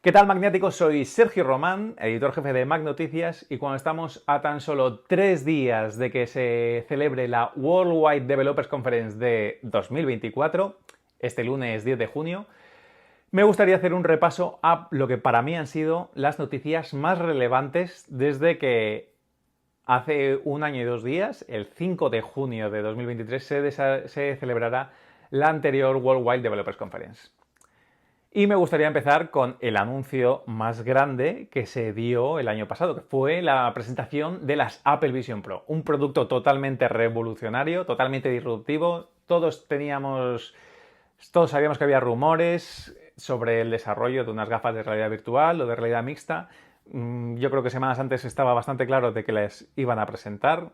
¿Qué tal, magnéticos? Soy Sergio Román, editor jefe de Mac Noticias, y cuando estamos a tan solo 3 días de que se celebre la Worldwide Developers Conference de 2024, este lunes 10 de junio, me gustaría hacer un repaso a lo que para mí han sido las noticias más relevantes desde que hace un año y 2 días, el 5 de junio de 2023, se celebrará la anterior Worldwide Developers Conference. Y me gustaría empezar con el anuncio más grande que se dio el año pasado, que fue la presentación de las Apple Vision Pro. Un producto totalmente revolucionario, totalmente disruptivo. Todos sabíamos que había rumores sobre el desarrollo de unas gafas de realidad virtual o de realidad mixta. Yo creo que semanas antes estaba bastante claro de que les iban a presentar.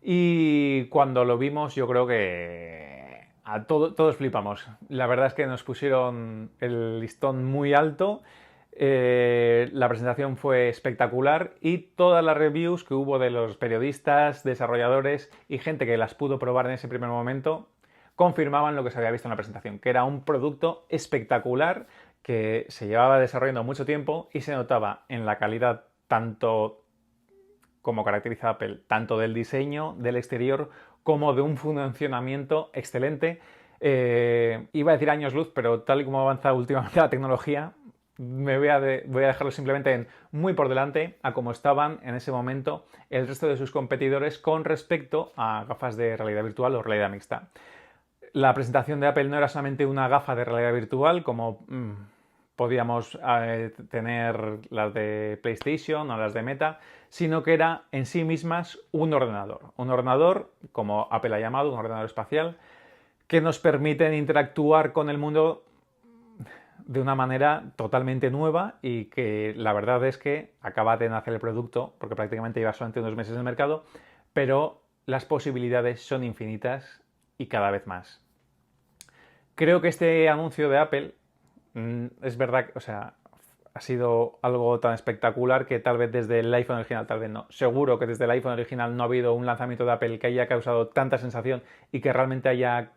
Y cuando lo vimos, yo creo que todos flipamos. La verdad es que nos pusieron el listón muy alto. La presentación fue espectacular y todas las reviews que hubo de los periodistas, desarrolladores y gente que las pudo probar en ese primer momento confirmaban lo que se había visto en la presentación, que era un producto espectacular que se llevaba desarrollando mucho tiempo y se notaba en la calidad tanto como caracteriza Apple, tanto del diseño, del exterior, como de un funcionamiento excelente. Iba a decir años luz, pero tal y como avanza últimamente la tecnología, voy a dejarlo simplemente en muy por delante a cómo estaban en ese momento el resto de sus competidores con respecto a gafas de realidad virtual o realidad mixta. La presentación de Apple no era solamente una gafa de realidad virtual como podíamos tener las de PlayStation o las de Meta, sino que era en sí mismas un ordenador. Un ordenador, como Apple ha llamado, un ordenador espacial, que nos permiten interactuar con el mundo de una manera totalmente nueva y que la verdad es que acaba de nacer el producto, porque prácticamente lleva solamente unos meses en el mercado, pero las posibilidades son infinitas y cada vez más. Creo que este anuncio de Apple es verdad, o sea, ha sido algo tan espectacular que tal vez desde el iPhone original, tal vez no. Seguro que desde el iPhone original no ha habido un lanzamiento de Apple que haya causado tanta sensación y que realmente haya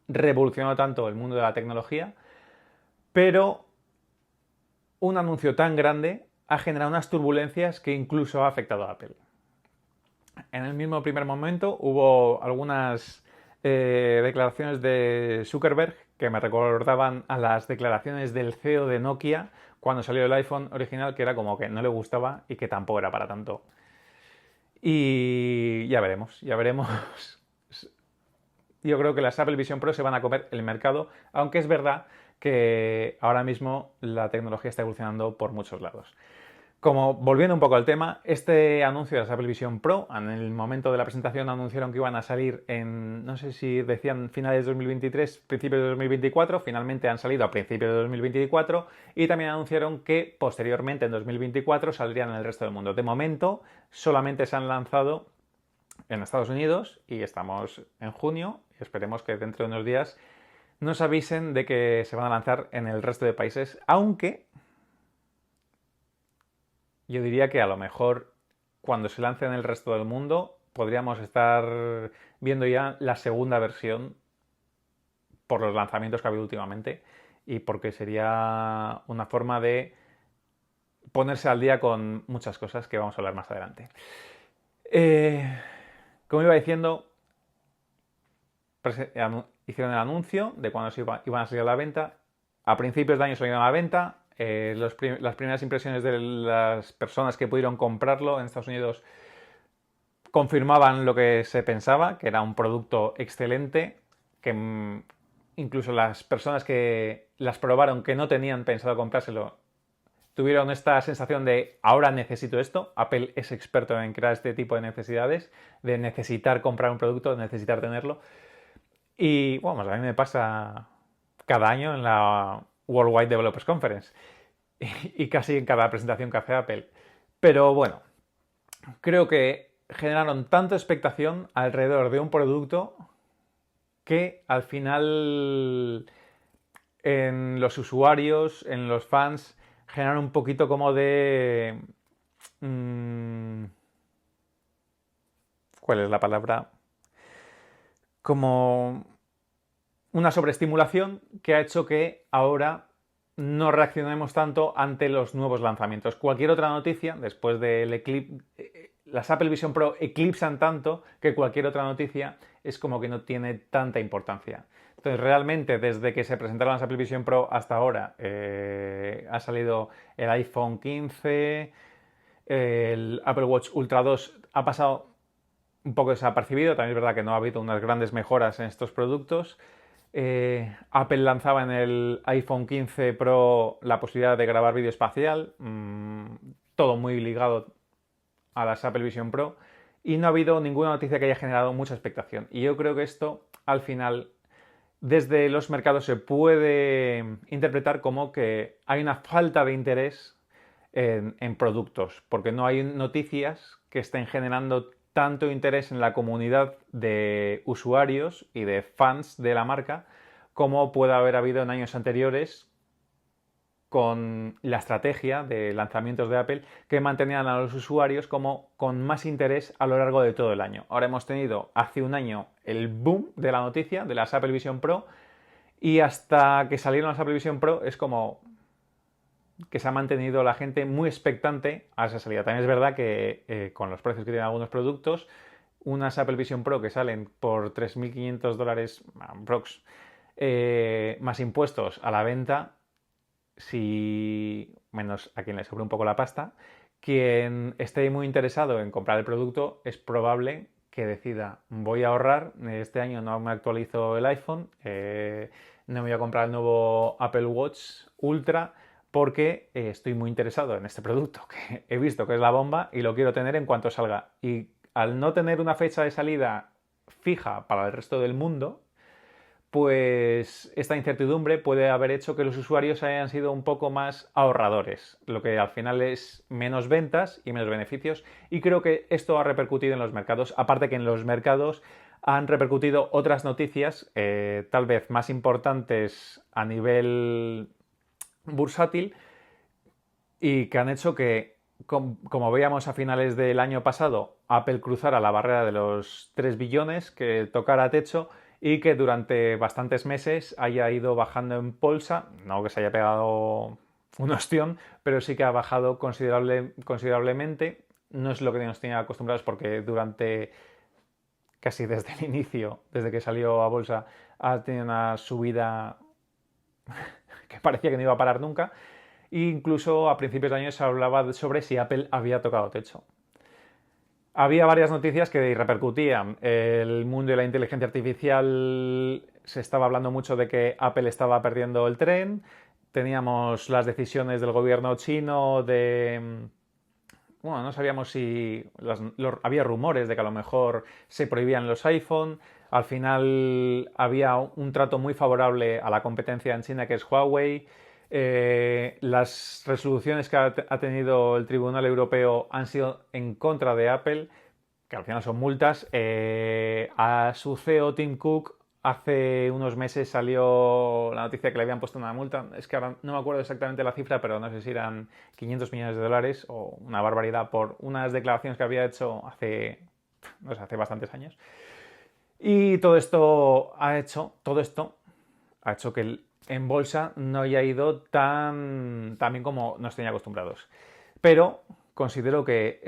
revolucionado tanto el mundo de la tecnología, pero un anuncio tan grande ha generado unas turbulencias que incluso ha afectado a Apple. En el mismo primer momento hubo algunas declaraciones de Zuckerberg que me recordaban a las declaraciones del CEO de Nokia cuando salió el iPhone original, que era como que no le gustaba y que tampoco era para tanto. Y ya veremos, ya veremos. Yo creo que las Apple Vision Pro se van a comer el mercado, aunque es verdad que ahora mismo la tecnología está evolucionando por muchos lados. Como volviendo un poco al tema, este anuncio de las Apple Vision Pro, en el momento de la presentación anunciaron que iban a salir en, no sé si decían finales de 2023, principios de 2024, finalmente han salido a principios de 2024 y también anunciaron que posteriormente en 2024 saldrían en el resto del mundo. De momento solamente se han lanzado en Estados Unidos y estamos en junio y esperemos que dentro de unos días nos avisen de que se van a lanzar en el resto de países, aunque yo diría que a lo mejor cuando se lance en el resto del mundo podríamos estar viendo ya la segunda versión por los lanzamientos que ha habido últimamente y porque sería una forma de ponerse al día con muchas cosas que vamos a hablar más adelante. Como iba diciendo, hicieron el anuncio de cuándo iban a salir a la venta. A principios de año salieron a la venta. Las primeras impresiones de las personas que pudieron comprarlo en Estados Unidos confirmaban lo que se pensaba, que era un producto excelente, que incluso las personas que las probaron que no tenían pensado comprárselo tuvieron esta sensación de ahora necesito esto. Apple es experto en crear este tipo de necesidades, de necesitar comprar un producto, de necesitar tenerlo. Y bueno, a mí me pasa cada año en la Worldwide Developers Conference y casi en cada presentación que hace Apple. Pero bueno, creo que generaron tanta expectación alrededor de un producto que al final en los usuarios, en los fans, generaron un poquito como de... ¿Cuál es la palabra? Como una sobreestimulación que ha hecho que ahora no reaccionemos tanto ante los nuevos lanzamientos. Cualquier otra noticia, después del las Apple Vision Pro eclipsan tanto que cualquier otra noticia es como que no tiene tanta importancia. Entonces, realmente, desde que se presentaron las Apple Vision Pro hasta ahora, ha salido el iPhone 15, el Apple Watch Ultra 2 ha pasado un poco desapercibido. También es verdad que no ha habido unas grandes mejoras en estos productos. Apple lanzaba en el iPhone 15 Pro la posibilidad de grabar vídeo espacial, todo muy ligado a las Apple Vision Pro, y no ha habido ninguna noticia que haya generado mucha expectación. Y yo creo que esto, al final, desde los mercados se puede interpretar como que hay una falta de interés en productos, porque no hay noticias que estén generando tanto interés en la comunidad de usuarios y de fans de la marca como puede haber habido en años anteriores con la estrategia de lanzamientos de Apple que mantenían a los usuarios como con más interés a lo largo de todo el año. Ahora hemos tenido hace un año el boom de la noticia de las Apple Vision Pro y hasta que salieron las Apple Vision Pro es como que se ha mantenido la gente muy expectante a esa salida. También es verdad que con los precios que tienen algunos productos, unas Apple Vision Pro que salen por $3.500 aprox, más impuestos a la venta, si menos a quien le sobre un poco la pasta, quien esté muy interesado en comprar el producto es probable que decida, voy a ahorrar, este año no me actualizo el iPhone, no me voy a comprar el nuevo Apple Watch Ultra porque estoy muy interesado en este producto que he visto que es la bomba y lo quiero tener en cuanto salga. Y al no tener una fecha de salida fija para el resto del mundo, pues esta incertidumbre puede haber hecho que los usuarios hayan sido un poco más ahorradores, lo que al final es menos ventas y menos beneficios, y creo que esto ha repercutido en los mercados, aparte que en los mercados han repercutido otras noticias tal vez más importantes a nivel bursátil y que han hecho que, como veíamos a finales del año pasado, Apple cruzara la barrera de los 3 billones, que tocara techo y que durante bastantes meses haya ido bajando en bolsa, no que se haya pegado un ostión, pero sí que ha bajado considerablemente. No es lo que nos tenía acostumbrados porque durante casi desde el inicio, desde que salió a bolsa, ha tenido una subida que parecía que no iba a parar nunca. E incluso a principios de año se hablaba sobre si Apple había tocado techo. Había varias noticias que repercutían. El mundo de la inteligencia artificial se estaba hablando mucho de que Apple estaba perdiendo el tren. Teníamos las decisiones del gobierno chino de... Bueno, no sabíamos si... había rumores de que a lo mejor se prohibían los iPhone. Al final había un trato muy favorable a la competencia en China, que es Huawei. Las resoluciones que ha tenido el Tribunal Europeo han sido en contra de Apple, que al final son multas. A su CEO Tim Cook hace unos meses salió la noticia que le habían puesto una multa. Es que ahora no me acuerdo exactamente la cifra, pero no sé si eran 500 millones de dólares o una barbaridad por unas declaraciones que había hecho hace, no sé, hace bastantes años. Y todo esto ha hecho que en bolsa no haya ido tan bien como nos tenía acostumbrados. Pero considero que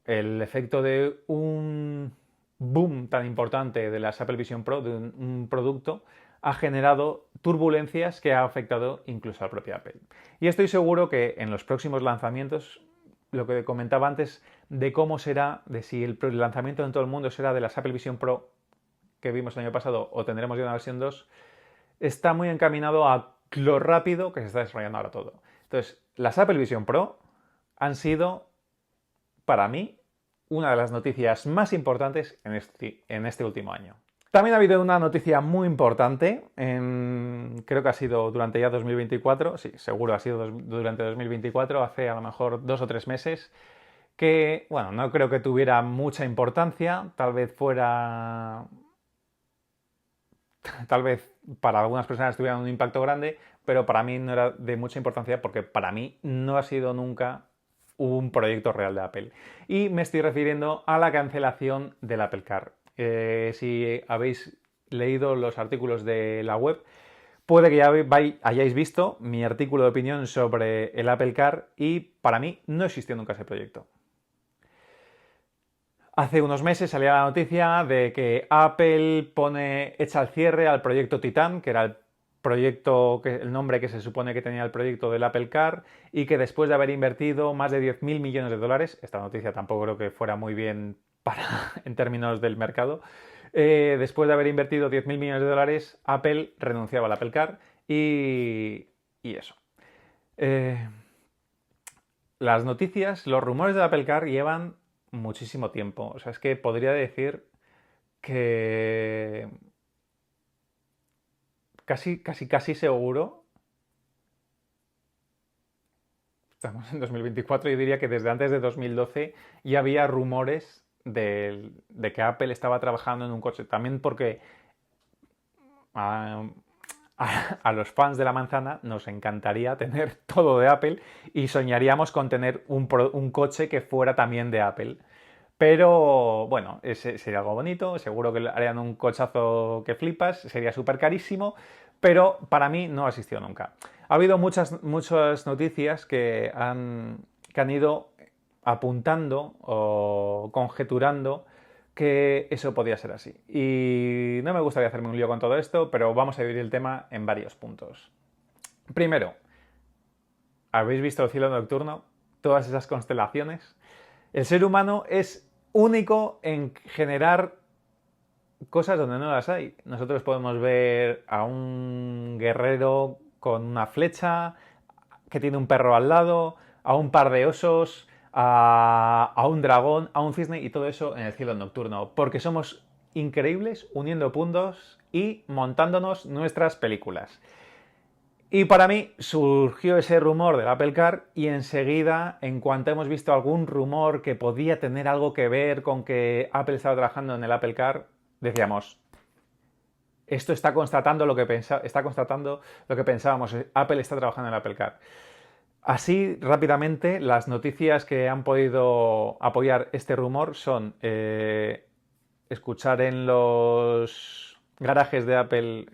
el efecto de un boom tan importante de las Apple Vision Pro, de un producto, ha generado turbulencias que ha afectado incluso al propio Apple. Y estoy seguro que en los próximos lanzamientos, lo que comentaba antes de cómo será, de si el lanzamiento en todo el mundo será de las Apple Vision Pro que vimos el año pasado o tendremos ya una versión 2, está muy encaminado a lo rápido que se está desarrollando ahora todo. Entonces, las Apple Vision Pro han sido, para mí, una de las noticias más importantes en este último año. También ha habido una noticia muy importante, creo que ha sido durante ya 2024, sí, seguro ha sido durante 2024, hace a lo mejor 2 o 3 meses, que, bueno, no creo que tuviera mucha importancia, tal vez para algunas personas tuviera un impacto grande, pero para mí no era de mucha importancia porque para mí no ha sido nunca un proyecto real de Apple. Y me estoy refiriendo a la cancelación del Apple Car. Si habéis leído los artículos de la web, Puede que ya hayáis visto mi artículo de opinión sobre el Apple Car y para mí no existió nunca ese proyecto. Hace unos meses salía la noticia de que Apple echa el cierre al proyecto Titan, que era el nombre que se supone que tenía el proyecto del Apple Car, y que después de haber invertido más de 10.000 millones de dólares, esta noticia tampoco creo que fuera muy bien en términos del mercado, después de haber invertido 10.000 millones de dólares, Apple renunciaba al Apple Car y eso. Las noticias, los rumores del Apple Car llevan muchísimo tiempo. O sea, es que podría decir que casi seguro, estamos en 2024, yo diría que desde antes de 2012 ya había rumores de que Apple estaba trabajando en un coche. También porque a los fans de la manzana nos encantaría tener todo de Apple y soñaríamos con tener un coche que fuera también de Apple. Pero bueno, sería algo bonito, seguro que harían un cochazo que flipas, sería súper carísimo, pero para mí no ha existido nunca. Ha habido muchas noticias que han ido apuntando o conjeturando que eso podía ser así. Y no me gustaría hacerme un lío con todo esto, pero vamos a dividir el tema en varios puntos. Primero, ¿habéis visto el cielo nocturno? Todas esas constelaciones. El ser humano es único en generar cosas donde no las hay. Nosotros podemos ver a un guerrero con una flecha, que tiene un perro al lado, a un par de osos, a un dragón, a un cisne y todo eso en el cielo nocturno. Porque somos increíbles uniendo puntos y montándonos nuestras películas. Y para mí surgió ese rumor del Apple Car y enseguida, en cuanto hemos visto algún rumor que podía tener algo que ver con que Apple estaba trabajando en el Apple Car, decíamos, esto está constatando lo que pensábamos, Apple está trabajando en el Apple Car. Así, rápidamente, las noticias que han podido apoyar este rumor son escuchar en los garajes de Apple,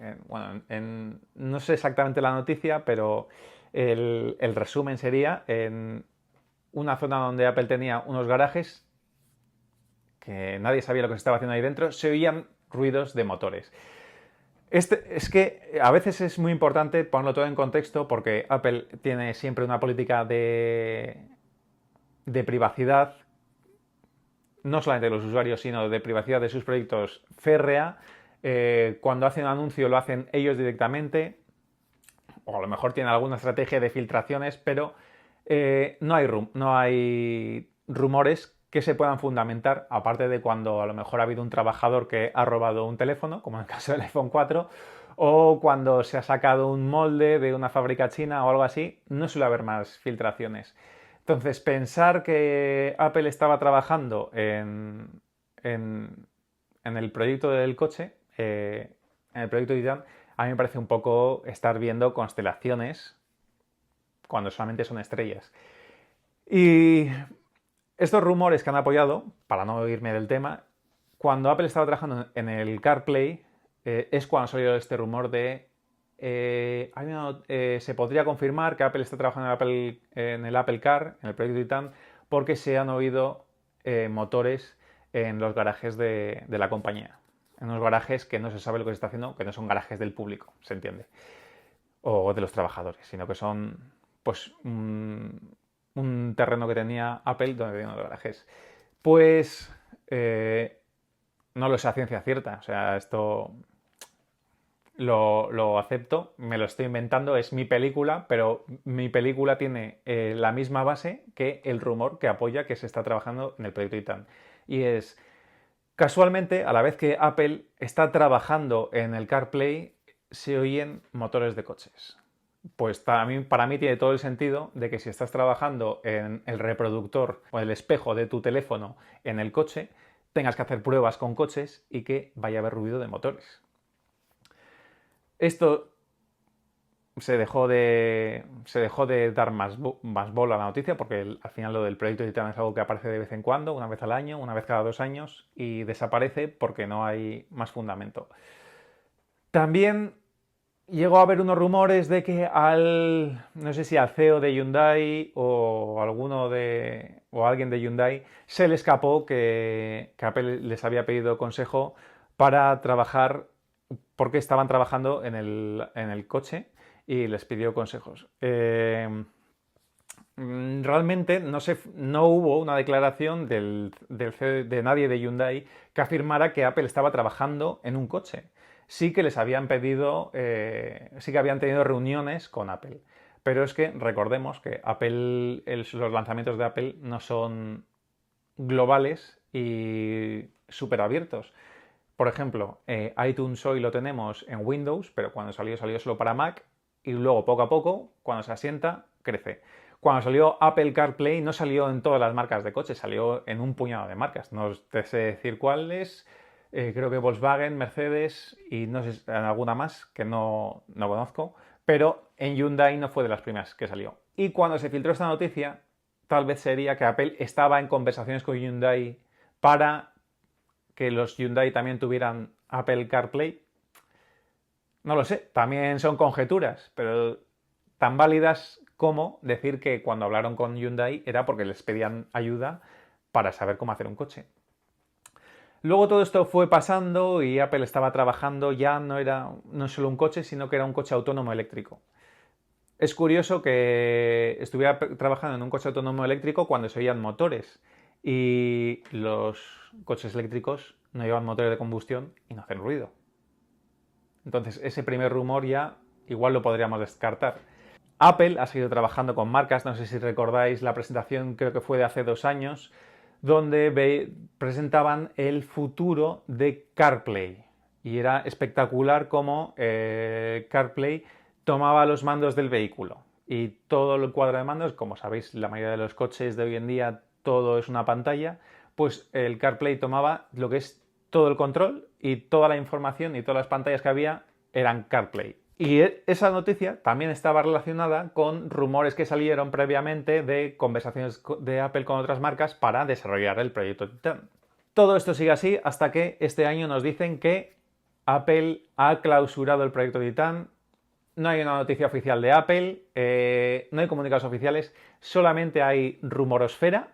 no sé exactamente la noticia, pero el resumen sería en una zona donde Apple tenía unos garajes que nadie sabía lo que se estaba haciendo ahí dentro, se oían ruidos de motores. Es que a veces es muy importante ponerlo todo en contexto porque Apple tiene siempre una política de privacidad, no solamente de los usuarios, sino de privacidad de sus proyectos férrea. Cuando hacen un anuncio lo hacen ellos directamente, o a lo mejor tienen alguna estrategia de filtraciones, pero no hay rumores que se puedan fundamentar, aparte de cuando a lo mejor ha habido un trabajador que ha robado un teléfono, como en el caso del iPhone 4, o cuando se ha sacado un molde de una fábrica china o algo así, no suele haber más filtraciones. Entonces, pensar que Apple estaba trabajando en el proyecto del coche, en el proyecto Titan, a mí me parece un poco estar viendo constelaciones cuando solamente son estrellas. Y estos rumores que han apoyado, para no irme del tema, cuando Apple estaba trabajando en el CarPlay, es cuando salió este rumor de se podría confirmar que Apple está trabajando en el Apple Car, en el proyecto Titan, porque se han oído motores en los garajes de la compañía. En unos garajes que no se sabe lo que se está haciendo, que no son garajes del público, se entiende, o de los trabajadores, sino que son pues un terreno que tenía Apple donde tenía unos garajes. Pues no lo sé a ciencia cierta, o sea, esto lo acepto, me lo estoy inventando, es mi película, pero mi película tiene la misma base que el rumor que apoya que se está trabajando en el proyecto Titan. Y es, casualmente, a la vez que Apple está trabajando en el CarPlay, se oyen motores de coches. Pues para mí tiene todo el sentido de que si estás trabajando en el reproductor o el espejo de tu teléfono en el coche, tengas que hacer pruebas con coches y que vaya a haber ruido de motores. Esto se dejó de dar más bola a la noticia porque al final lo del proyecto Titan es algo que aparece de vez en cuando, una vez al año, una vez cada 2 años y desaparece porque no hay más fundamento. También llegó a haber unos rumores de que no sé si al CEO de Hyundai o alguien de Hyundai se le escapó que Apple les había pedido consejo para trabajar, porque estaban trabajando en el coche y les pidió consejos. Realmente no hubo una declaración del CEO de nadie de Hyundai que afirmara que Apple estaba trabajando en un coche. Sí que les habían pedido, sí que habían tenido reuniones con Apple. Pero es que recordemos que los lanzamientos de Apple no son globales y súper abiertos. Por ejemplo, iTunes hoy lo tenemos en Windows, pero cuando salió solo para Mac y luego poco a poco, cuando se asienta, crece. Cuando salió Apple CarPlay no salió en todas las marcas de coches, salió en un puñado de marcas. No te sé decir cuáles, creo que Volkswagen, Mercedes y no sé en alguna más que no conozco, pero en Hyundai no fue de las primeras que salió. Y cuando se filtró esta noticia, tal vez sería que Apple estaba en conversaciones con Hyundai para que los Hyundai también tuvieran Apple CarPlay. No lo sé, también son conjeturas, pero tan válidas como decir que cuando hablaron con Hyundai era porque les pedían ayuda para saber cómo hacer un coche. Luego todo esto fue pasando y Apple estaba trabajando, ya no solo un coche, sino que era un coche autónomo eléctrico. Es curioso que estuviera trabajando en un coche autónomo eléctrico cuando se oían motores y los coches eléctricos no llevan motores de combustión y no hacen ruido. Entonces ese primer rumor ya igual lo podríamos descartar. Apple ha seguido trabajando con marcas, no sé si recordáis la presentación, creo que fue de hace 2 años, donde presentaban el futuro de CarPlay. Y era espectacular cómo CarPlay tomaba los mandos del vehículo. Y todo el cuadro de mandos, como sabéis, la mayoría de los coches de hoy en día todo es una pantalla, pues el CarPlay tomaba lo que es todo el control y toda la información y todas las pantallas que había eran CarPlay. Y esa noticia también estaba relacionada con rumores que salieron previamente de conversaciones de Apple con otras marcas para desarrollar el proyecto Titan. Todo esto sigue así hasta que este año nos dicen que Apple ha clausurado el proyecto Titan. No hay una noticia oficial de Apple, no hay comunicados oficiales, solamente hay rumorosfera.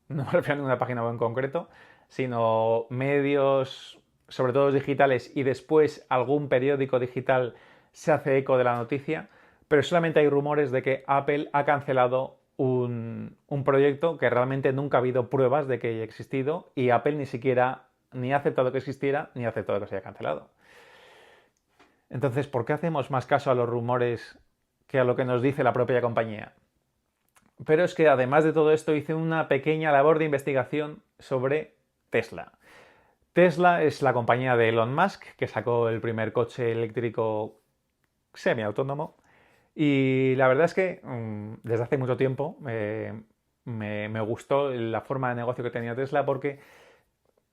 No me refiero a ninguna página web en concreto, sino medios, sobre todo digitales, y después algún periódico digital se hace eco de la noticia, pero solamente hay rumores de que Apple ha cancelado un proyecto que realmente nunca ha habido pruebas de que haya existido y Apple ni siquiera ni ha aceptado que existiera ni ha aceptado que se haya cancelado. Entonces, ¿por qué hacemos más caso a los rumores que a lo que nos dice la propia compañía? Pero es que además de todo esto hice una pequeña labor de investigación sobre Tesla. Tesla es la compañía de Elon Musk, que sacó el primer coche eléctrico semiautónomo. Y la verdad es que desde hace mucho tiempo me gustó la forma de negocio que tenía Tesla porque,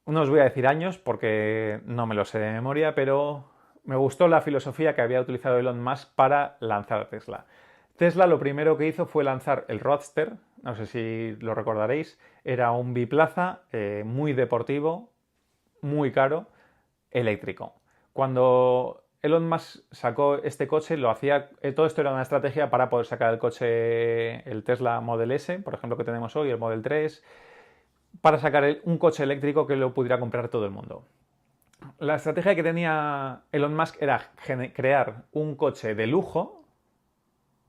no os voy a decir años porque no me lo sé de memoria, pero me gustó la filosofía que había utilizado Elon Musk para lanzar a Tesla. Tesla lo primero que hizo fue lanzar el Roadster, no sé si lo recordaréis, era un biplaza muy deportivo, muy caro, eléctrico. Cuando Elon Musk sacó este coche, todo esto era una estrategia para poder sacar el coche, el Tesla Model S, por ejemplo, que tenemos hoy, el Model 3, para sacar un coche eléctrico que lo pudiera comprar todo el mundo. La estrategia que tenía Elon Musk era crear un coche de lujo.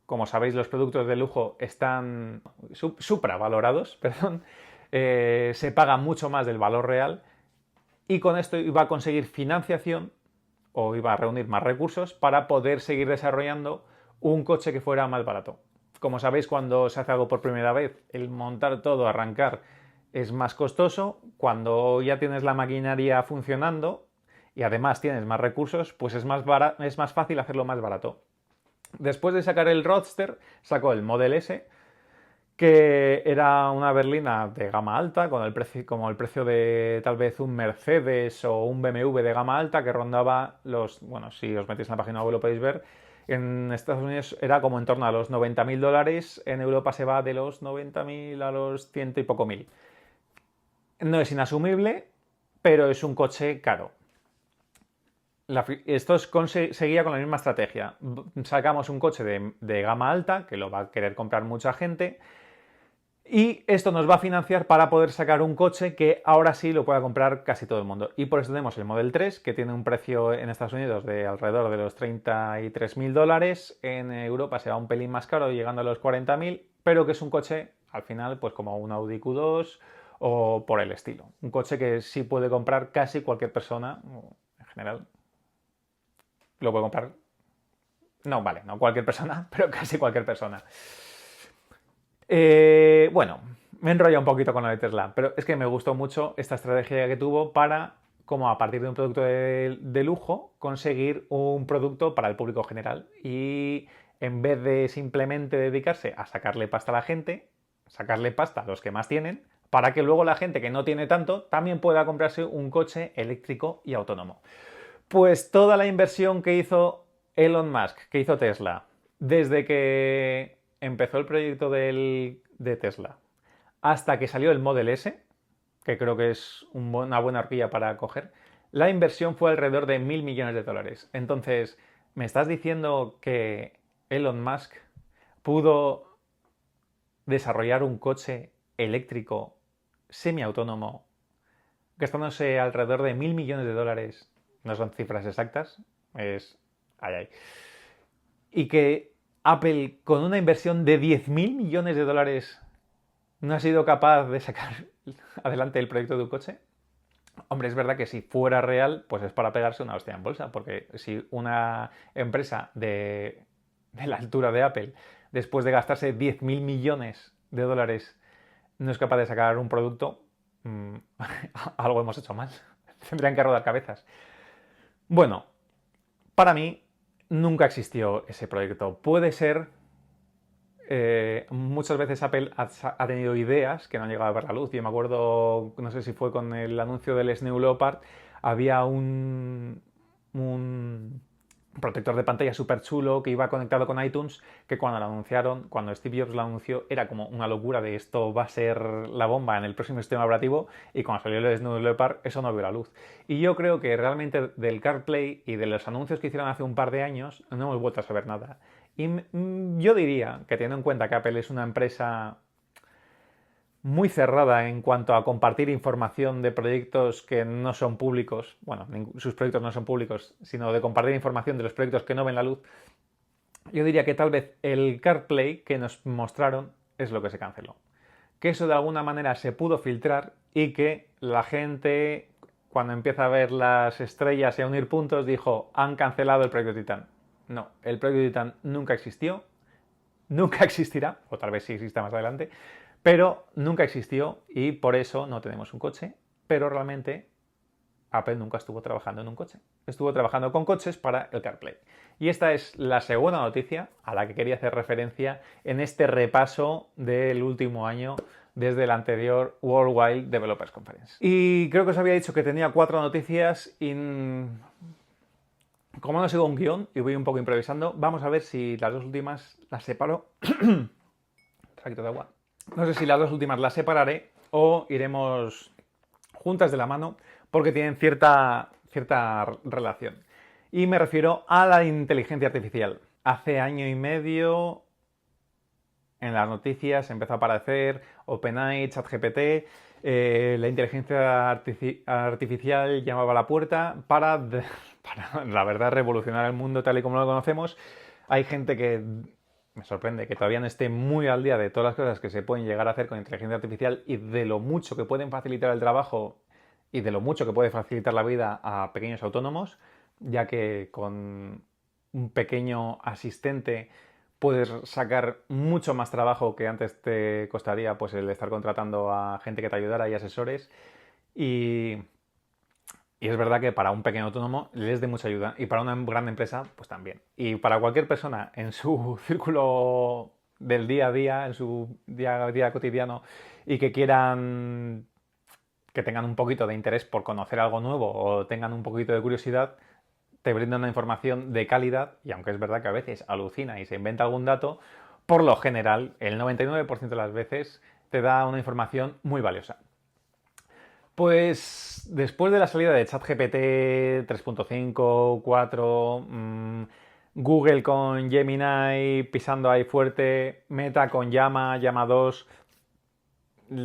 Como sabéis, los productos de lujo están supravalorados, perdón, se paga mucho más del valor real y con esto iba a conseguir financiación o iba a reunir más recursos para poder seguir desarrollando un coche que fuera más barato. Como sabéis, cuando se hace algo por primera vez, el montar todo, arrancar, es más costoso. Cuando ya tienes la maquinaria funcionando y además tienes más recursos, pues es más fácil hacerlo más barato. Después de sacar el Roadster, sacó el Model S, que era una berlina de gama alta, como el precio de tal vez un Mercedes o un BMW de gama alta, que rondaba bueno, si os metéis en la página web lo podéis ver, en Estados Unidos era como en torno a los $90.000, en Europa se va de los 90.000 a los 100 y poco mil. No es inasumible, pero es un coche caro. esto seguía con la misma estrategia. Sacamos un coche de gama alta, que lo va a querer comprar mucha gente, y esto nos va a financiar para poder sacar un coche que ahora sí lo pueda comprar casi todo el mundo. Y por eso tenemos el Model 3, que tiene un precio en Estados Unidos de alrededor de los $33.000. En Europa se va un pelín más caro, llegando a los 40.000, pero que es un coche, al final, pues como un Audi Q2 o por el estilo. Un coche que sí puede comprar casi cualquier persona, en general. Lo puede comprar, no, vale, no cualquier persona, pero casi cualquier persona. Bueno, me he enrollado un poquito con lo de Tesla, pero es que me gustó mucho esta estrategia que tuvo para, como a partir de un producto de lujo, conseguir un producto para el público general. Y en vez de simplemente dedicarse a sacarle pasta a la gente, sacarle pasta a los que más tienen, para que luego la gente que no tiene tanto también pueda comprarse un coche eléctrico y autónomo. Pues toda la inversión que hizo Elon Musk, que hizo Tesla, desde que empezó el proyecto de Tesla hasta que salió el Model S, que creo que es una buena horquilla para coger, la inversión fue alrededor de $1.000 millones. Entonces, ¿me estás diciendo que Elon Musk pudo desarrollar un coche eléctrico semiautónomo gastándose alrededor de $1.000 millones? No son cifras exactas, es... Ay. Y que Apple, con una inversión de $10.000 millones, no ha sido capaz de sacar adelante el proyecto de un coche. Hombre, es verdad que si fuera real, pues es para pegarse una hostia en bolsa, porque si una empresa de la altura de Apple, después de gastarse $10.000 millones, no es capaz de sacar un producto, algo hemos hecho mal. Tendrían que rodar cabezas. Bueno, para mí nunca existió ese proyecto. Puede ser, muchas veces Apple ha tenido ideas que no han llegado a ver la luz. Yo me acuerdo, no sé si fue con el anuncio del Snow Leopard, había un protector de pantalla súper chulo que iba conectado con iTunes, que cuando lo anunciaron, cuando Steve Jobs lo anunció, era como una locura de esto va a ser la bomba en el próximo sistema operativo, y cuando salió el Snow Leopard eso no vio la luz. Y yo creo que realmente del CarPlay y de los anuncios que hicieron hace un par de años no hemos vuelto a saber nada. Y yo diría que, teniendo en cuenta que Apple es una empresa muy cerrada en cuanto a compartir información de proyectos que no son públicos, bueno, sus proyectos no son públicos, sino de compartir información de los proyectos que no ven la luz, yo diría que tal vez el CarPlay que nos mostraron es lo que se canceló. Que eso de alguna manera se pudo filtrar y que la gente, cuando empieza a ver las estrellas y a unir puntos, dijo, han cancelado el proyecto Titan. No, el proyecto Titan nunca existió, nunca existirá, o tal vez sí exista más adelante, pero nunca existió y por eso no tenemos un coche. Pero realmente Apple nunca estuvo trabajando en un coche. Estuvo trabajando con coches para el CarPlay. Y esta es la segunda noticia a la que quería hacer referencia en este repaso del último año desde el anterior Worldwide Developers Conference. Y creo que os había dicho que tenía 4 noticias y... como no sigo un guión y voy un poco improvisando, vamos a ver si las dos últimas las separo. Traguito de agua. No sé si las dos últimas las separaré o iremos juntas de la mano porque tienen cierta relación. Y me refiero a la inteligencia artificial. Hace año y medio en las noticias empezó a aparecer OpenAI, ChatGPT, la inteligencia artificial llamaba a la puerta para, la verdad, revolucionar el mundo tal y como lo conocemos. Hay gente que... me sorprende que todavía no esté muy al día de todas las cosas que se pueden llegar a hacer con inteligencia artificial y de lo mucho que pueden facilitar el trabajo y de lo mucho que puede facilitar la vida a pequeños autónomos, ya que con un pequeño asistente puedes sacar mucho más trabajo que antes te costaría pues el estar contratando a gente que te ayudara y asesores. Y es verdad que para un pequeño autónomo les es de mucha ayuda y para una gran empresa pues también. Y para cualquier persona en su círculo del día a día, en su día a día cotidiano y que quieran, que tengan un poquito de interés por conocer algo nuevo o tengan un poquito de curiosidad, te brindan una información de calidad y aunque es verdad que a veces alucina y se inventa algún dato, por lo general, el 99% de las veces te da una información muy valiosa. Pues después de la salida de ChatGPT 3.5, 4, Google con Gemini pisando ahí fuerte, Meta con Llama, Llama 2,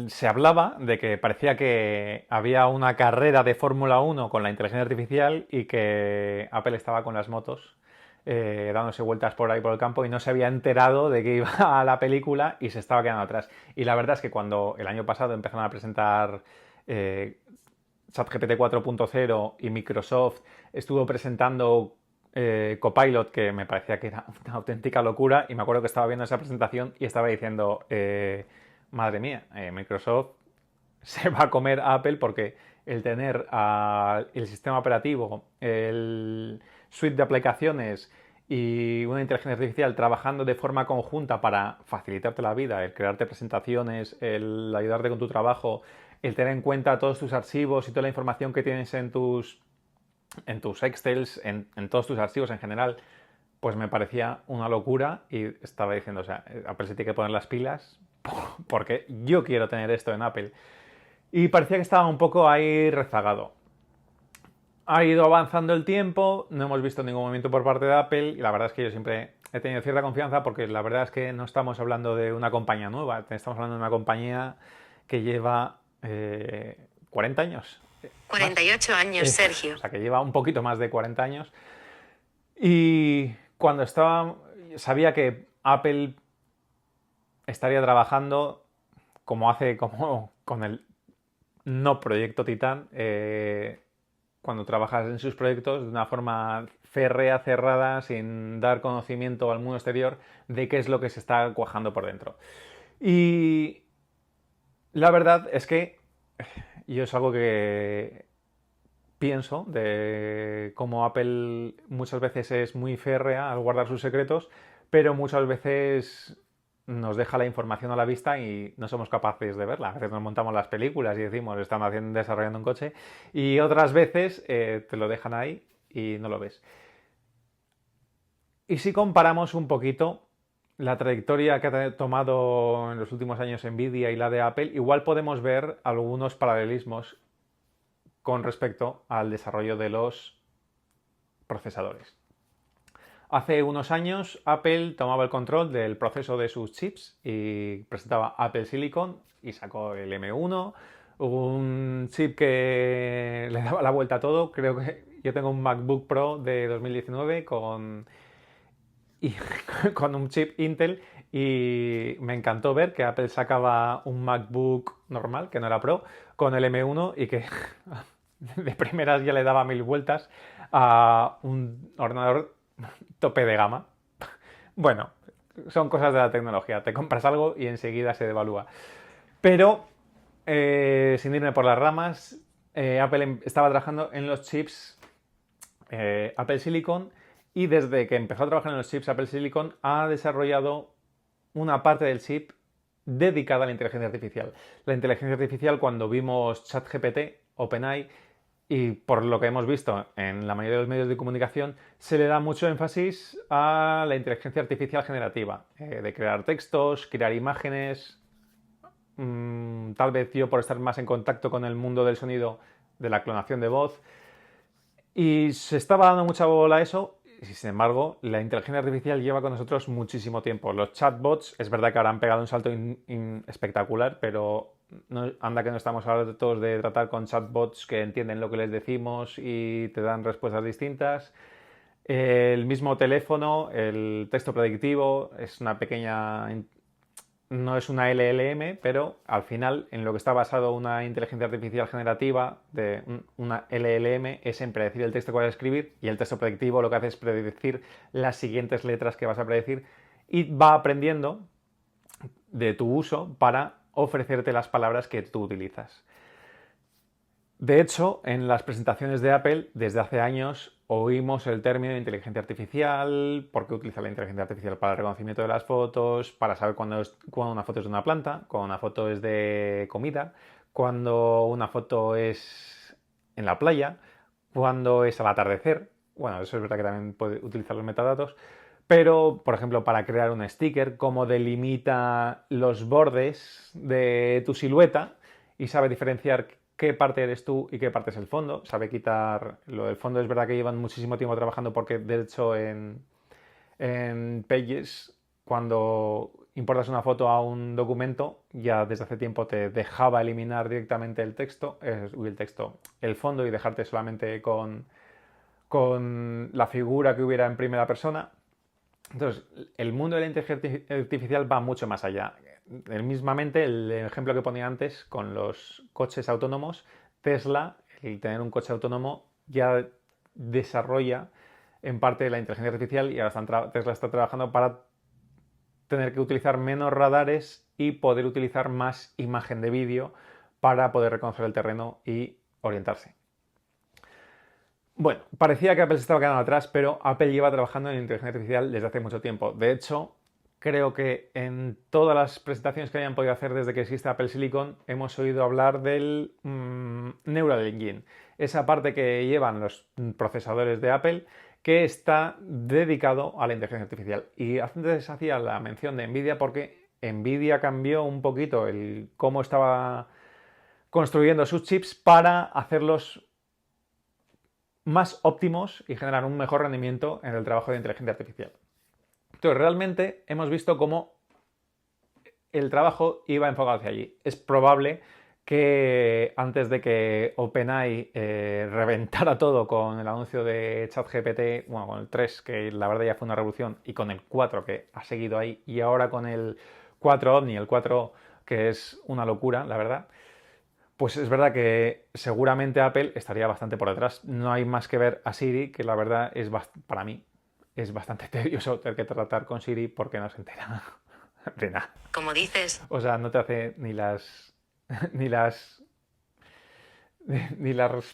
se hablaba de que parecía que había una carrera de Fórmula 1 con la inteligencia artificial y que Apple estaba con las motos dándose vueltas por ahí por el campo y no se había enterado de que iba a la película y se estaba quedando atrás. Y la verdad es que cuando el año pasado empezaron a presentar ChatGPT 4.0 y Microsoft estuvo presentando Copilot, que me parecía que era una auténtica locura, y me acuerdo que estaba viendo esa presentación y estaba diciendo, madre mía, Microsoft se va a comer a Apple porque el tener el sistema operativo, el suite de aplicaciones y una inteligencia artificial trabajando de forma conjunta para facilitarte la vida, el crearte presentaciones, el ayudarte con tu trabajo, el tener en cuenta todos tus archivos y toda la información que tienes en tus Excels, en todos tus archivos en general, pues me parecía una locura y estaba diciendo, o sea, Apple se tiene que poner las pilas porque yo quiero tener esto en Apple. Y parecía que estaba un poco ahí rezagado. Ha ido avanzando el tiempo, no hemos visto ningún movimiento por parte de Apple y la verdad es que yo siempre he tenido cierta confianza porque la verdad es que no estamos hablando de una compañía nueva, estamos hablando de una compañía que lleva 40 años. 48 años, Sergio. O sea, que lleva un poquito más de 40 años. Y cuando sabía que Apple estaría trabajando como hace como con el no proyecto Titán, cuando trabajas en sus proyectos de una forma férrea, cerrada, sin dar conocimiento al mundo exterior de qué es lo que se está cuajando por dentro. Y la verdad es que yo es algo que pienso de cómo Apple muchas veces es muy férrea al guardar sus secretos, pero muchas veces nos deja la información a la vista y no somos capaces de verla. A veces nos montamos las películas y decimos, estamos desarrollando un coche, y otras veces te lo dejan ahí y no lo ves. Y si comparamos un poquito la trayectoria que ha tomado en los últimos años Nvidia y la de Apple, igual podemos ver algunos paralelismos con respecto al desarrollo de los procesadores. Hace unos años Apple tomaba el control del proceso de sus chips y presentaba Apple Silicon y sacó el M1, un chip que le daba la vuelta a todo. Creo que yo tengo un MacBook Pro de 2019 con un chip Intel y me encantó ver que Apple sacaba un MacBook normal, que no era Pro, con el M1 y que de primeras ya le daba 1000 vueltas a un ordenador tope de gama. Bueno, son cosas de la tecnología. Te compras algo y enseguida se devalúa. Pero, sin irme por las ramas, Apple estaba trabajando en los chips Apple Silicon y desde que empezó a trabajar en los chips Apple Silicon ha desarrollado una parte del chip dedicada a la inteligencia artificial. La inteligencia artificial, cuando vimos ChatGPT, OpenAI, y por lo que hemos visto en la mayoría de los medios de comunicación, se le da mucho énfasis a la inteligencia artificial generativa, de crear textos, crear imágenes. Tal vez yo, por estar más en contacto con el mundo del sonido, de la clonación de voz. Y se estaba dando mucha bola a eso, y sin embargo, la inteligencia artificial lleva con nosotros muchísimo tiempo. Los chatbots, es verdad que ahora han pegado un salto espectacular, pero no, anda que no estamos hartos de tratar con chatbots que entienden lo que les decimos y te dan respuestas distintas. El mismo teléfono, el texto predictivo, es una pequeña... No es una LLM, pero al final en lo que está basado una inteligencia artificial generativa de una LLM es en predecir el texto que vas a escribir, y el texto predictivo lo que hace es predecir las siguientes letras que vas a predecir y va aprendiendo de tu uso para ofrecerte las palabras que tú utilizas. De hecho, en las presentaciones de Apple, desde hace años, oímos el término de inteligencia artificial, porque utiliza la inteligencia artificial para el reconocimiento de las fotos, para saber cuándo una foto es de una planta, cuando una foto es de comida, cuando una foto es en la playa, cuando es al atardecer. Bueno, eso es verdad que también puede utilizar los metadatos. Pero, por ejemplo, para crear un sticker, cómo delimita los bordes de tu silueta y sabe diferenciar qué parte eres tú y qué parte es el fondo. Sabe quitar... Lo del fondo es verdad que llevan muchísimo tiempo trabajando porque, de hecho, en Pages, cuando importas una foto a un documento, ya desde hace tiempo te dejaba eliminar directamente el texto, el fondo, y dejarte solamente con la figura que hubiera en primera persona. Entonces, el mundo de la inteligencia artificial va mucho más allá. Mismamente, el ejemplo que ponía antes con los coches autónomos, Tesla, el tener un coche autónomo, ya desarrolla en parte la inteligencia artificial, y ahora Tesla está trabajando para tener que utilizar menos radares y poder utilizar más imagen de vídeo para poder reconocer el terreno y orientarse. Bueno, parecía que Apple se estaba quedando atrás, pero Apple lleva trabajando en inteligencia artificial desde hace mucho tiempo. De hecho, creo que en todas las presentaciones que hayan podido hacer desde que existe Apple Silicon, hemos oído hablar del Neural Engine, esa parte que llevan los procesadores de Apple, que está dedicado a la inteligencia artificial. Y antes hacía la mención de Nvidia porque Nvidia cambió un poquito el cómo estaba construyendo sus chips para hacerlos más óptimos y generar un mejor rendimiento en el trabajo de inteligencia artificial. Entonces, realmente hemos visto cómo el trabajo iba enfocado hacia allí. Es probable que antes de que OpenAI reventara todo con el anuncio de ChatGPT, bueno, con el 3, que la verdad ya fue una revolución, y con el 4, que ha seguido ahí, y ahora con el 4 Omni, el 4, que es una locura, la verdad, pues es verdad que seguramente Apple estaría bastante por detrás. No hay más que ver a Siri, que la verdad es, para mí, es bastante tedioso tener que tratar con Siri porque no se entera de nada. Como dices. O sea, no te hace ni las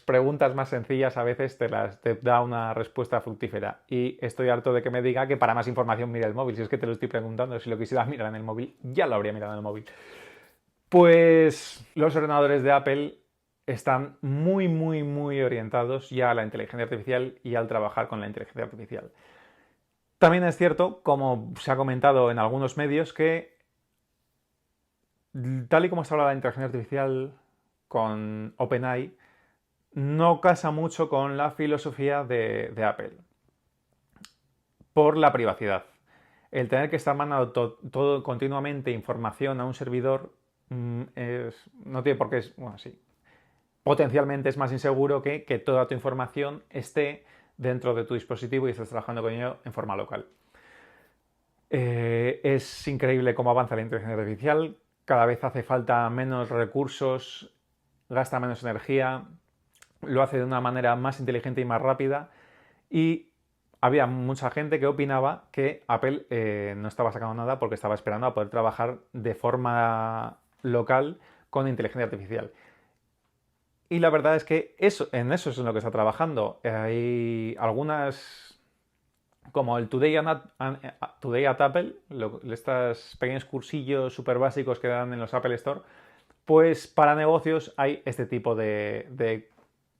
preguntas más sencillas, a veces te da una respuesta fructífera. Y estoy harto de que me diga que para más información mire el móvil. Si es que te lo estoy preguntando, si lo quisiera mirar en el móvil, ya lo habría mirado en el móvil. Pues los ordenadores de Apple están muy, muy, muy orientados ya a la inteligencia artificial y al trabajar con la inteligencia artificial. También es cierto, como se ha comentado en algunos medios, que tal y como está ahora la inteligencia artificial con OpenAI, no casa mucho con la filosofía de Apple por la privacidad. El tener que estar mandando todo continuamente información a un servidor no tiene por qué, bueno, sí, potencialmente es más inseguro que toda tu información esté dentro de tu dispositivo y estés trabajando con ello en forma local. Es increíble cómo avanza la inteligencia artificial, cada vez hace falta menos recursos, gasta menos energía, lo hace de una manera más inteligente y más rápida, y había mucha gente que opinaba que Apple no estaba sacando nada porque estaba esperando a poder trabajar de forma local con inteligencia artificial. Y la verdad es que en eso es en lo que está trabajando. Hay algunas, como el Today at Apple, estos pequeños cursillos súper básicos que dan en los Apple Store, pues para negocios hay este tipo de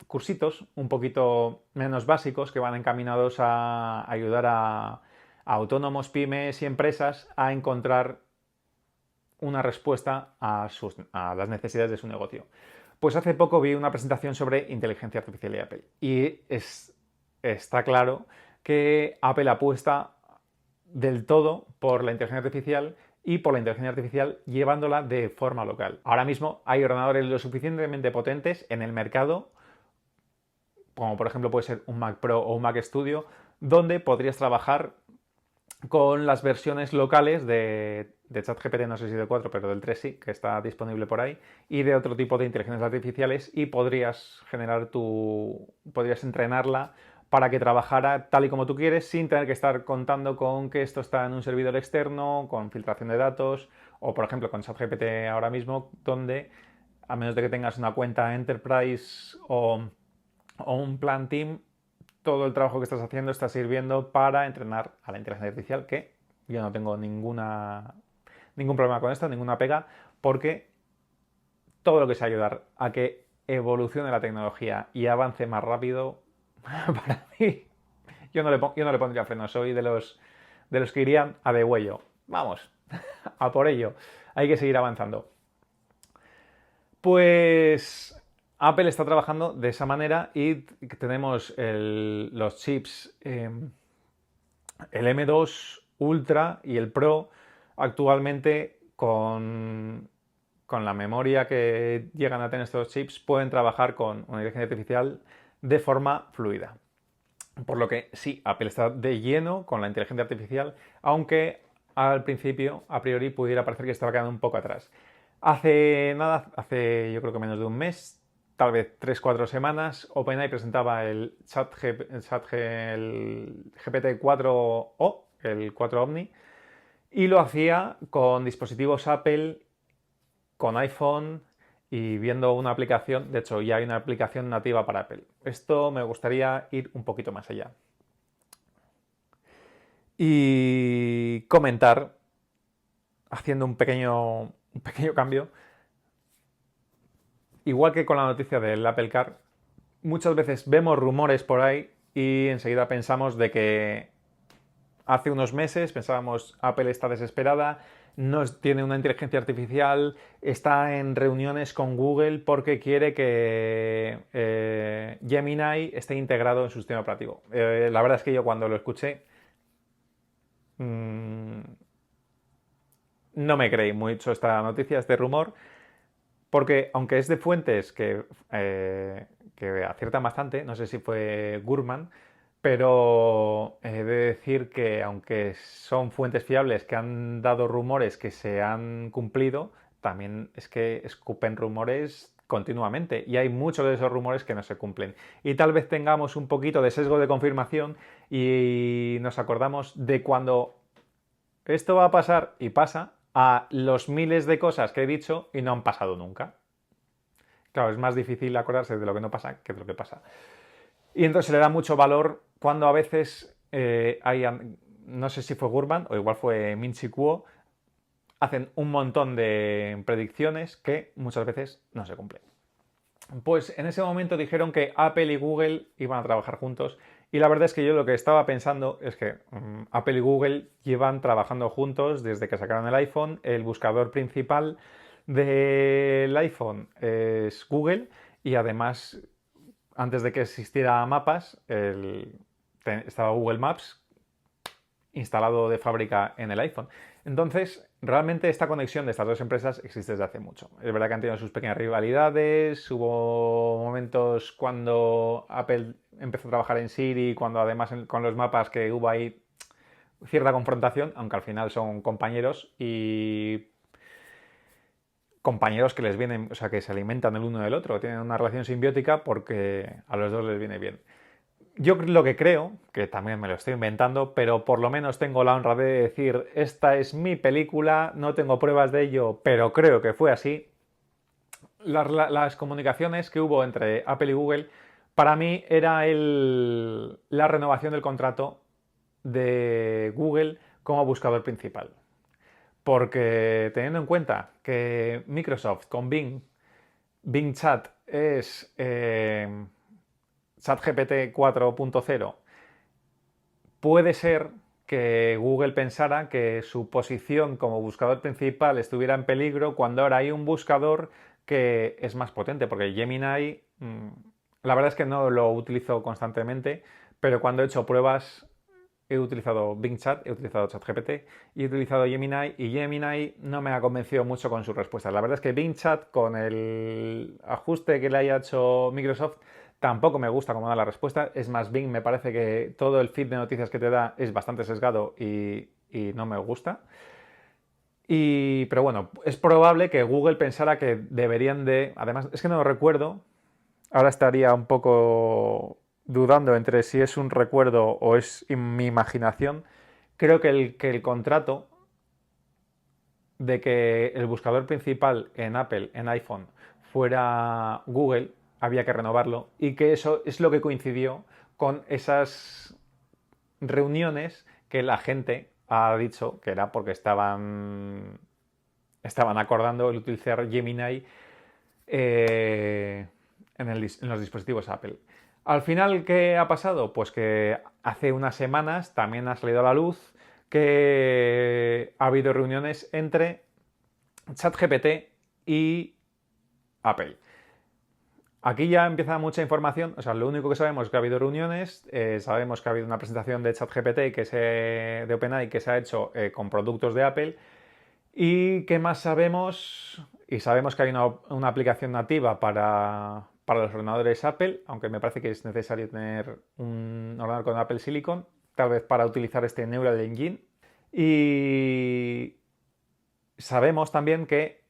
cursitos un poquito menos básicos que van encaminados a ayudar a autónomos, pymes y empresas a encontrar una respuesta a las necesidades de su negocio. Pues hace poco vi una presentación sobre inteligencia artificial de Apple y está claro que Apple apuesta del todo por la inteligencia artificial y por la inteligencia artificial llevándola de forma local. Ahora mismo hay ordenadores lo suficientemente potentes en el mercado, como por ejemplo puede ser un Mac Pro o un Mac Studio, donde podrías trabajar con las versiones locales de ChatGPT, no sé si del 4, pero del 3 sí, que está disponible por ahí, y de otro tipo de inteligencias artificiales, y podrías entrenarla para que trabajara tal y como tú quieres, sin tener que estar contando con que esto está en un servidor externo, con filtración de datos, o por ejemplo con ChatGPT ahora mismo, donde a menos de que tengas una cuenta Enterprise o un plan Team, todo el trabajo que estás haciendo está sirviendo para entrenar a la inteligencia artificial, que yo no tengo ningún problema con esto, ninguna pega, porque todo lo que sea ayudar a que evolucione la tecnología y avance más rápido, para mí, yo no le pondría freno. Soy de los que irían a de huello. Vamos, a por ello. Hay que seguir avanzando. Pues Apple está trabajando de esa manera y tenemos los chips, el M2 Ultra y el Pro actualmente con la memoria que llegan a tener estos chips pueden trabajar con una inteligencia artificial de forma fluida. Por lo que sí, Apple está de lleno con la inteligencia artificial, aunque al principio, a priori, pudiera parecer que estaba quedando un poco atrás. Hace nada, hace yo creo que menos de un mes, tal vez 3-4 semanas, OpenAI presentaba el GPT-4o, el 4 Omni, y lo hacía con dispositivos Apple, con iPhone y viendo una aplicación. De hecho, ya hay una aplicación nativa para Apple. Esto me gustaría ir un poquito más allá. Y comentar, haciendo un pequeño cambio, igual que con la noticia del Apple Car, muchas veces vemos rumores por ahí y enseguida pensamos de que hace unos meses pensábamos Apple está desesperada, no tiene una inteligencia artificial, está en reuniones con Google porque quiere que Gemini esté integrado en su sistema operativo. La verdad es que yo cuando lo escuché no me creí mucho esta noticia, este rumor, porque aunque es de fuentes que aciertan bastante, no sé si fue Gurman, pero he de decir que aunque son fuentes fiables que han dado rumores que se han cumplido, también es que escupen rumores continuamente y hay muchos de esos rumores que no se cumplen. Y tal vez tengamos un poquito de sesgo de confirmación y nos acordamos de cuando esto va a pasar y pasa a los miles de cosas que he dicho y no han pasado nunca. Claro, es más difícil acordarse de lo que no pasa que de lo que pasa. Y entonces se le da mucho valor cuando a veces no sé si fue Gurman o igual fue Min-Chi Kuo, hacen un montón de predicciones que muchas veces no se cumplen. Pues en ese momento dijeron que Apple y Google iban a trabajar juntos y la verdad es que yo lo que estaba pensando es que Apple y Google llevan trabajando juntos desde que sacaron el iPhone. El buscador principal del iPhone es Google y además antes de que existiera Mapas estaba Google Maps instalado de fábrica en el iPhone. Entonces, realmente esta conexión de estas dos empresas existe desde hace mucho. Es verdad que han tenido sus pequeñas rivalidades, hubo momentos cuando Apple empezó a trabajar en Siri, cuando además con los mapas que hubo ahí cierta confrontación, aunque al final son compañeros y compañeros que les vienen, o sea, que se alimentan el uno del otro, tienen una relación simbiótica porque a los dos les viene bien. Yo lo que creo, que también me lo estoy inventando, pero por lo menos tengo la honra de decir, esta es mi película, no tengo pruebas de ello, pero creo que fue así. Las comunicaciones que hubo entre Apple y Google, para mí era la renovación del contrato de Google como buscador principal. Porque teniendo en cuenta que Microsoft con Bing Chat es ChatGPT 4.0, puede ser que Google pensara que su posición como buscador principal estuviera en peligro cuando ahora hay un buscador que es más potente, porque Gemini, la verdad es que no lo utilizo constantemente, pero cuando he hecho pruebas he utilizado Bing Chat, he utilizado ChatGPT y he utilizado Gemini y Gemini no me ha convencido mucho con sus respuestas. La verdad es que Bing Chat, con el ajuste que le haya hecho Microsoft, tampoco me gusta cómo da la respuesta. Es más, Bing me parece que todo el feed de noticias que te da es bastante sesgado y no me gusta. Pero bueno, es probable que Google pensara que deberían de... Además, es que no lo recuerdo. Ahora estaría un poco dudando entre si es un recuerdo o es mi imaginación. Creo que el contrato de que el buscador principal en Apple, en iPhone, fuera Google, había que renovarlo y que eso es lo que coincidió con esas reuniones que la gente ha dicho que era porque estaban acordando el utilizar Gemini en los dispositivos Apple. Al final, ¿qué ha pasado? Pues que hace unas semanas también ha salido a la luz que ha habido reuniones entre ChatGPT y Apple. Aquí ya empieza mucha información, o sea, lo único que sabemos es que ha habido reuniones, sabemos que ha habido una presentación de ChatGPT de OpenAI que se ha hecho con productos de Apple. ¿Y qué más sabemos? Y sabemos que hay una aplicación nativa para los ordenadores Apple, aunque me parece que es necesario tener un ordenador con Apple Silicon, tal vez para utilizar este Neural Engine. Y sabemos también que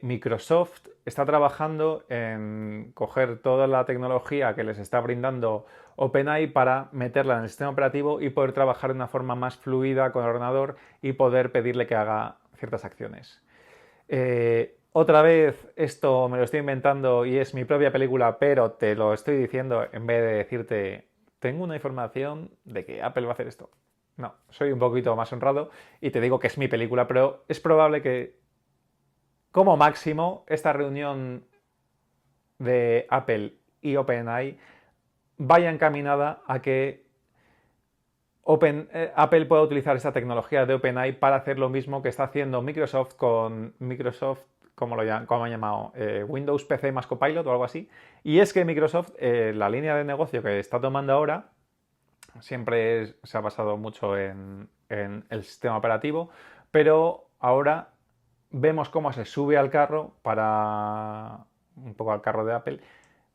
Microsoft está trabajando en coger toda la tecnología que les está brindando OpenAI para meterla en el sistema operativo y poder trabajar de una forma más fluida con el ordenador y poder pedirle que haga ciertas acciones. Otra vez, esto me lo estoy inventando y es mi propia película, pero te lo estoy diciendo en vez de decirte, tengo una información de que Apple va a hacer esto. No, soy un poquito más honrado y te digo que es mi película, pero es probable que, como máximo, esta reunión de Apple y OpenAI vaya encaminada a que Apple pueda utilizar esta tecnología de OpenAI para hacer lo mismo que está haciendo Microsoft con Microsoft, como han llamado, Windows PC más Copilot o algo así. Y es que Microsoft, la línea de negocio que está tomando ahora, siempre se ha basado mucho en el sistema operativo, pero ahora vemos cómo se sube al carro un poco al carro de Apple,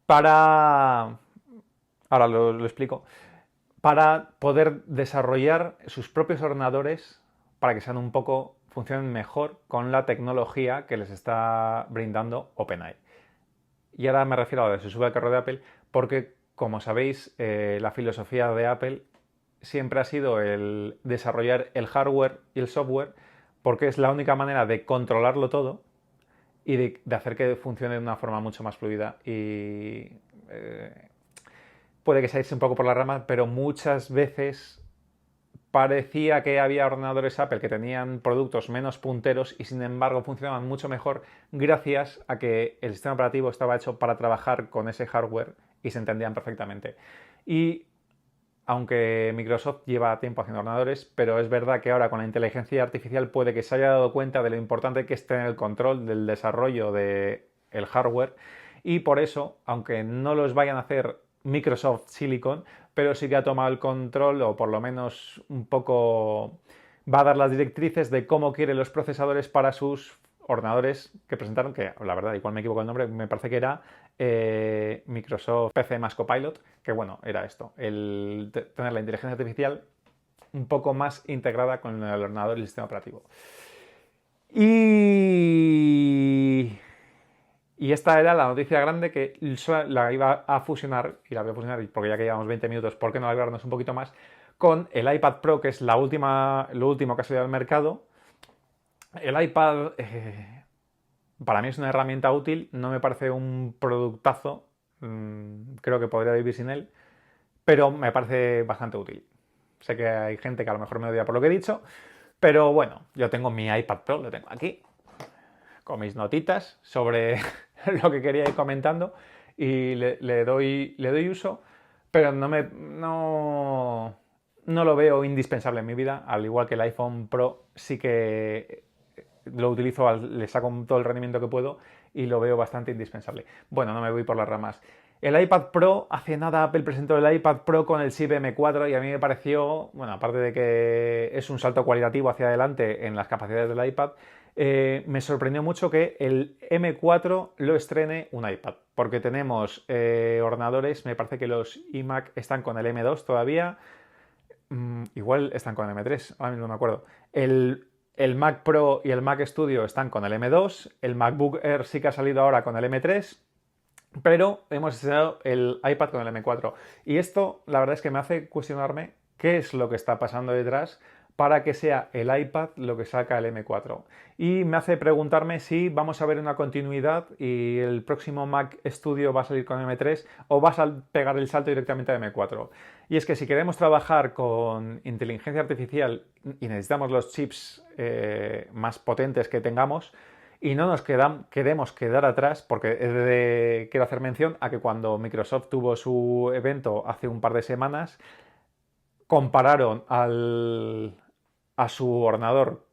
ahora lo explico, para poder desarrollar sus propios ordenadores para que funcionen mejor con la tecnología que les está brindando OpenAI. Y ahora me refiero a lo de se sube al carro de Apple porque, como sabéis, la filosofía de Apple siempre ha sido el desarrollar el hardware y el software porque es la única manera de controlarlo todo y de hacer que funcione de una forma mucho más fluida y puede que se irse un poco por la rama, pero muchas veces parecía que había ordenadores Apple que tenían productos menos punteros y sin embargo funcionaban mucho mejor gracias a que el sistema operativo estaba hecho para trabajar con ese hardware y se entendían perfectamente. Y aunque Microsoft lleva tiempo haciendo ordenadores, pero es verdad que ahora con la inteligencia artificial puede que se haya dado cuenta de lo importante que es tener el control del desarrollo del hardware y por eso, aunque no los vayan a hacer Microsoft Silicon, pero sí que ha tomado el control o por lo menos un poco va a dar las directrices de cómo quiere los procesadores para sus ordenadores que presentaron, que la verdad, igual me equivoco el nombre, me parece que era Microsoft PC más Copilot, que bueno, era esto, tener la inteligencia artificial un poco más integrada con el ordenador y el sistema operativo. Y esta era la noticia grande que la iba a fusionar, y la voy a fusionar porque ya que llevamos 20 minutos, ¿por qué no alargarnos un poquito más? Con el iPad Pro, que es lo último que ha salido al mercado. El iPad para mí es una herramienta útil, no me parece un productazo, creo que podría vivir sin él, pero me parece bastante útil. Sé que hay gente que a lo mejor me odia por lo que he dicho, pero bueno, yo tengo mi iPad Pro, lo tengo aquí, con mis notitas sobre lo que quería ir comentando y le doy uso, pero no lo veo indispensable en mi vida, al igual que el iPhone Pro sí que lo utilizo, le saco todo el rendimiento que puedo y lo veo bastante indispensable. Bueno, no me voy por las ramas. El iPad Pro, hace nada Apple presentó el iPad Pro con el chip M4 y a mí me pareció, bueno, aparte de que es un salto cualitativo hacia adelante en las capacidades del iPad, me sorprendió mucho que el M4 lo estrene un iPad, porque tenemos ordenadores, me parece que los iMac están con el M2 todavía, igual están con el M3, ahora mismo no me acuerdo. El Mac Pro y el Mac Studio están con el M2, el MacBook Air sí que ha salido ahora con el M3, pero hemos estrenado el iPad con el M4. Y esto, la verdad es que me hace cuestionarme qué es lo que está pasando detrás para que sea el iPad lo que saca el M4. Y me hace preguntarme si vamos a ver una continuidad y el próximo Mac Studio va a salir con M3 o vas a pegar el salto directamente a M4. Y es que si queremos trabajar con inteligencia artificial y necesitamos los chips más potentes que tengamos, y no nos queremos quedar atrás, porque quiero hacer mención a que cuando Microsoft tuvo su evento hace un par de semanas, compararon a su ordenador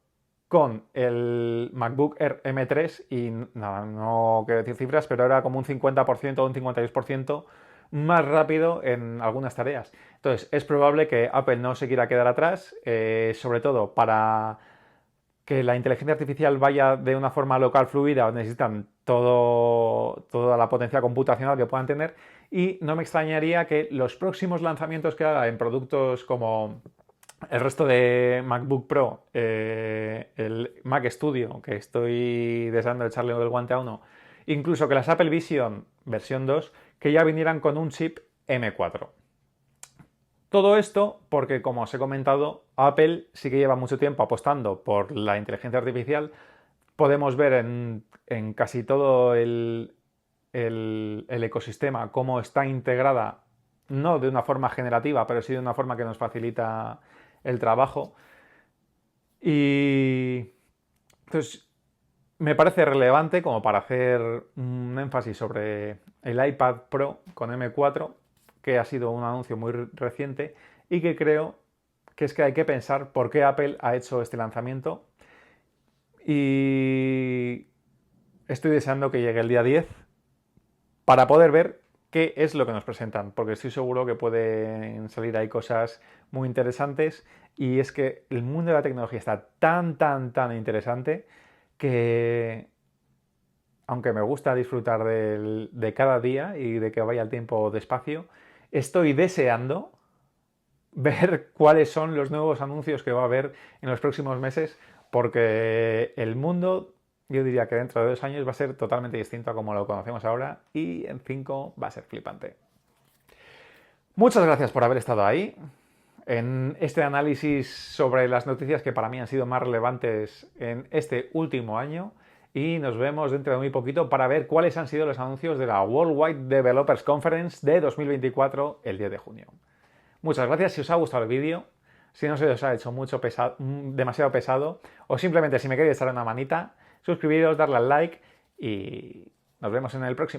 con el MacBook Air M3 y nada, no quiero decir cifras, pero era como un 50% o un 52% más rápido en algunas tareas. Entonces, es probable que Apple no se quiera quedar atrás, sobre todo para que la inteligencia artificial vaya de una forma local fluida, necesitan toda la potencia computacional que puedan tener, y no me extrañaría que los próximos lanzamientos que haga en productos como el resto de MacBook Pro, el Mac Studio, que estoy deseando echarle el guante a uno, incluso que las Apple Vision versión 2, que ya vinieran con un chip M4. Todo esto porque, como os he comentado, Apple sí que lleva mucho tiempo apostando por la inteligencia artificial. Podemos ver en casi todo el ecosistema cómo está integrada, no de una forma generativa, pero sí de una forma que nos facilita el trabajo. Y entonces me parece relevante como para hacer un énfasis sobre el iPad Pro con M4, que ha sido un anuncio muy reciente y que creo que es que hay que pensar por qué Apple ha hecho este lanzamiento, y estoy deseando que llegue el día 10 para poder ver qué es lo que nos presentan, porque estoy seguro que pueden salir ahí cosas muy interesantes, y es que el mundo de la tecnología está tan interesante que, aunque me gusta disfrutar de cada día y de que vaya el tiempo despacio, estoy deseando ver cuáles son los nuevos anuncios que va a haber en los próximos meses, porque el mundo, yo diría que dentro de 2 años va a ser totalmente distinto a como lo conocemos ahora, y en 5 va a ser flipante. Muchas gracias por haber estado ahí en este análisis sobre las noticias que para mí han sido más relevantes en este último año, y nos vemos dentro de muy poquito para ver cuáles han sido los anuncios de la Worldwide Developers Conference de 2024 el 10 de junio. Muchas gracias. Si os ha gustado el vídeo, si no se os ha hecho demasiado pesado, o simplemente si me queréis echar una manita, suscribiros, darle al like, y nos vemos en el próximo.